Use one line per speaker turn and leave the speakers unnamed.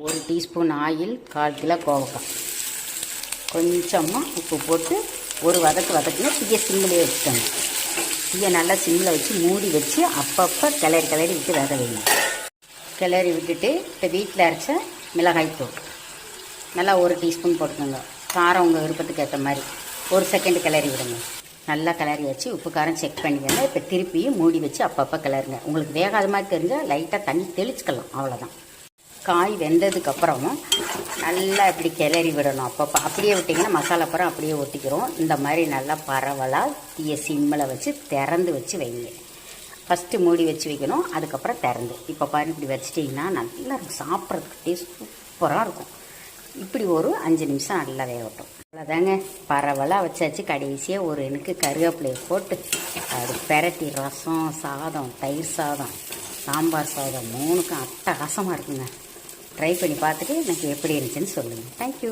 1 teaspoon oil, 1/4 kilo கோவக்காய், கொஞ்சமாக உப்பு போட்டு ஒரு வதக்குனா தீயை சிம்மிலே வச்சுக்கணும். தீயை நல்லா சிம்மில் வச்சு மூடி வச்சு அப்பப்போ கிளறி விட்டு வேக வைங்க. கிளறி விட்டுட்டு இப்போ வீட்டில் அரைச்ச மிளகாய்த்தூள் நல்லா 1 டீஸ்பூன் போட்டுக்கோங்க. காரம் உங்கள் விருப்பத்துக்கு ஏற்ற மாதிரி 1 செகண்ட் கிளறி விடுங்க. நல்லா கிளறி வச்சு உப்பு காரம் செக் பண்ணிக்கோங்க. இப்போ திருப்பியும் மூடி வச்சு அப்பப்போ கிளறுங்க. உங்களுக்கு வேகாத மாதிரி தெரிஞ்சால் லைட்டாக தண்ணி தெளிச்சுக்கலாம், அவ்வளோதான். காய் வெந்ததுக்கப்புறமும் நல்லா இப்படி கிளறி விடணும். அப்பப்போ அப்படியே விட்டிங்கன்னா மசாலா பரம் அப்படியே ஒட்டிக்கிறோம். இந்த மாதிரி நல்லா பரவலாக தீயை சிம்மில் வச்சு திறந்து வச்சு வைங்க. ஃபஸ்ட்டு மூடி வச்சு வைக்கணும், அதுக்கப்புறம் திறந்து. இப்போ பாருங்க, இப்படி வச்சிட்டிங்கன்னா நல்லா இருக்கும், சாப்பிட்றதுக்கு டேஸ்ட் சூப்பராக இருக்கும். இப்படி ஒரு 5 நிமிஷம் நல்லா வேகட்டும். அவ்வளோதாங்க, பரவலாக வச்சாச்சு. கடைசியாக ஒரு எனக்கு கருவேப்பிலையை போட்டு அது பெரட்டி ரசம், சாதம், தயிர் சாதம், சாம்பார் சாதம் 3க்கும் அட்டகாசமாக இருக்குங்க. ட்ரை பண்ணி பார்த்துட்டு எனக்கு எப்படி இருந்துச்சுன்னு சொல்லுங்கள். தேங்க்யூ.